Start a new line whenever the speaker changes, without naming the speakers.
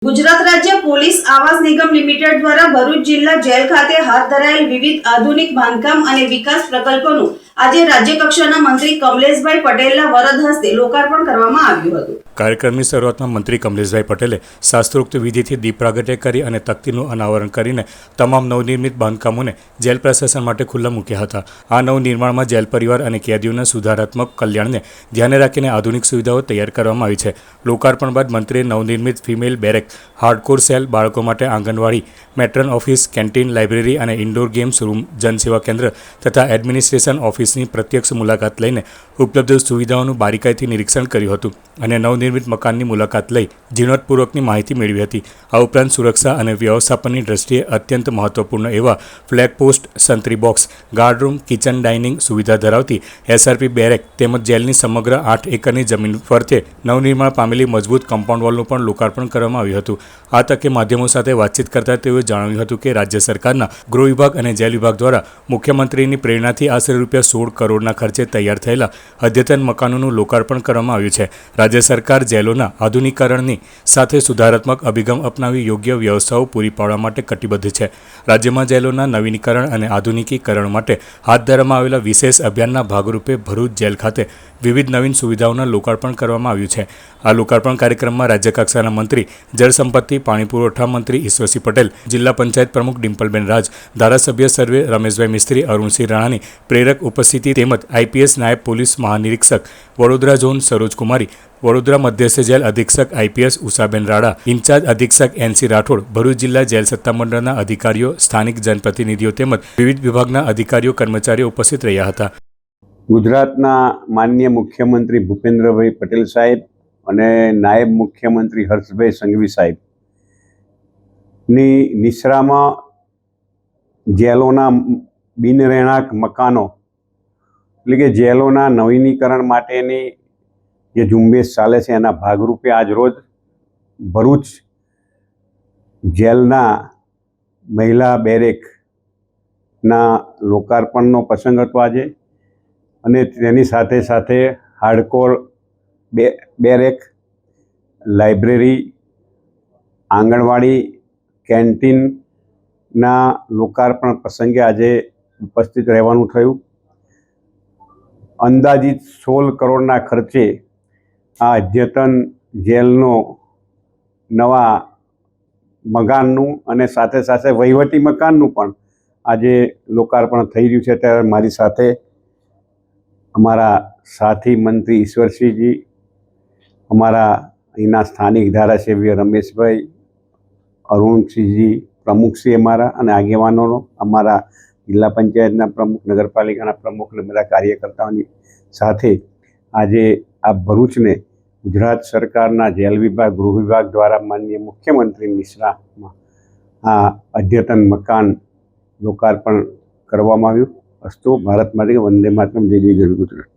ગુજરાત રાજ્ય પોલીસ આવાસ નિગમ લિમિટેડ દ્વારા ભરૂચ જિલ્લા જેલ ખાતે હાથ ધરાયેલ વિવિધ આધુનિક બાંધકામ અને વિકાસ પ્રકલ્પોનું આજે રાજ્ય કક્ષાના મંત્રી કમલેશભાઈ પટેલના વરદ હસ્તે લોકાર્પણ કરવામાં આવ્યું હતું।
કાર્યક્રમની શરૂઆતમાં મંત્રી કમલેશભાઈ પટેલે શાસ્ત્રોક્ત વિધિથી દીપ પ્રાગટ્ય કરી અને તકતીનું અનાવરણ કરીને તમામ નવનિર્મિત બાંધકામોને જેલ પ્રશાસન માટે ખુલ્લા મૂક્યા હતા। આ નવનિર્માણમાં જેલ પરિવાર અને કેદીઓના સુધારાત્મક કલ્યાણને ધ્યાને રાખીને આધુનિક સુવિધાઓ તૈયાર કરવામાં આવી છે। લોકાર્પણ બાદ મંત્રીએ નવનિર્મિત ફિમેલ બેરેક, હાર્ડકોર સેલ, બાળકો માટે આંગણવાડી, મેટ્રન ઓફિસ, કેન્ટીન, લાઇબ્રેરી અને ઇન્ડોર ગેમ્સ રૂમ, જનસેવા કેન્દ્ર તથા એડમિનિસ્ટ્રેશન ઓફિસની પ્રત્યક્ષ મુલાકાત લઈને ઉપલબ્ધ સુવિધાઓનું બારીકાઈથી નિરીક્ષણ કર્યું હતું અને નવનિર્મિત મકાનની મુલાકાત લઈ ઝીણવટપૂર્વકની માહિતી મેળવી હતી। આ ઉપરાંત સુરક્ષા અને વ્યવસ્થાપનની દ્રષ્ટિએ અત્યંત મહત્વપૂર્ણ એવા ફ્લેગ પોસ્ટ, સંત્રી box, guard room, kitchen dining સુવિધા ધરાવતી એસઆરપી બેરેક તેમજ જેલની સમગ્ર 8 એકરની જમીન ફરતે નવનિર્માણ પામેલી મજબૂત કમ્પાઉન્ડ વોલનું પણ લોકાર્પણ કરવામાં આવ્યું હતું। આ તકે માધ્યમો સાથે વાતચીત કરતા તેઓએ જણાવ્યું હતું કે રાજ્ય સરકારના ગૃહ વિભાગ અને જેલ વિભાગ દ્વારા મુખ્યમંત્રીની પ્રેરણાથી આશરે ₹16 કરોડના ખર્ચે તૈયાર થયેલા અદ્યતન મકાનોનું લોકાર્પણ કરવામાં આવ્યું છે। રાજ્ય સરકાર જેલોના આધુનિકીકરણની સાથે સુધારાત્મક અભિગમ અપનાવી યોગ્ય વ્યવસ્થાઓ પૂરી પાડવા માટે કટિબદ્ધ છે। રાજ્યમાં જેલોના નવીનીકરણ અને આધુનિકીકરણ માટે હાથ ધરવામાં આવેલા વિશેષ અભિયાનના ભાગરૂપે ભરૂચ જેલ ખાતે વિવિધ નવીન સુવિધાઓના લોકાર્પણ કરવામાં આવ્યું છે। આ લોકાર્પણ કાર્યક્રમમાં રાજ્યકક્ષાના મંત્રી, જળસંપત્તિ, પાણી પુરવઠા મંત્રી ઈશ્વરસિંહ પટેલ, જિલ્લા પંચાયત પ્રમુખ ડિમ્પલબેન રાજ, ધારાસભ્ય સર્વે રમેશભાઈ મિસ્ત્રી, અરુણસિંહ રાણાની પ્રેરક ઉપસ્થિતિ તેમજ આઈપીએસ નાયબ પોલીસ મહાનિરીક્ષક વડોદરા ઝોન સરોજ કુમારી, વડોદરા મધ્યસ્થ જેલ અધિક્ષક આઈપીએસ ઉષાબેન રાણા, ઇન્ચાર્જ અધિક્ષક એનસી રાઠોડ, ભરૂચ જિલ્લા જેલ સત્તામંડળના અધિકારીઓ, સ્થાનિક જનપ્રતિનિધિઓ તેમજ વિવિધ વિભાગના અધિકારીઓ કર્મચારીઓ ઉપસ્થિત રહ્યા હતા।
ગુજરાતના માનનીય મુખ્યમંત્રી ભૂપેન્દ્રભાઈ પટેલ સાહેબ અને નાયબ મુખ્યમંત્રી હર્ષભાઈ સંઘવી સાહેબની નિશ્રામાં જેલોના બિનરેણાક મકાનો એટલે કે જેલોના નવીનીકરણ માટેની જે ઝુંબેશ ચાલે છે એના ભાગરૂપે આજરોજ ભરૂચ જેલના મહિલા બેરેકના લોકાર્પણનો પ્રસંગ હતો આજે, અને તેની સાથે સાથે હાર્ડકોર બેરેક, લાઇબ્રેરી, આંગણવાડી, કેન્ટીનના લોકાર્પણ પ્રસંગે આજે ઉપસ્થિત રહેવાનું થયું। અંદાજિત 16 કરોડના ખર્ચે આ અદ્યતન જેલનો નવા મકાનનું અને સાથે સાથે વહીવટી મકાનનું પણ આજે લોકાર્પણ થઈ રહ્યું છે। ત્યારે મારી સાથે અમારા સાથી મંત્રી ઈશ્વરસિંહજી, અમારા અહીંના સ્થાનિક ધારાસભ્ય રમેશભાઈ, અરુણસિંહજી, પ્રમુખશ્રી અમારા અને આગેવાનોનો, અમારા જિલ્લા પંચાયતના પ્રમુખ, નગરપાલિકાના પ્રમુખ અને બધા કાર્યકર્તાઓની સાથે આજે આ ભરૂચને ગુજરાત સરકારના જેલ વિભાગ, ગૃહ વિભાગ દ્વારા માનનીય મુખ્યમંત્રી નિશ્રામાં આ અદ્યતન મકાન લોકાર્પણ કરવામાં આવ્યું। અસ્તુ ભારત માટે, વંદે માતરમ, જય જય ગરવી ગુજરાત।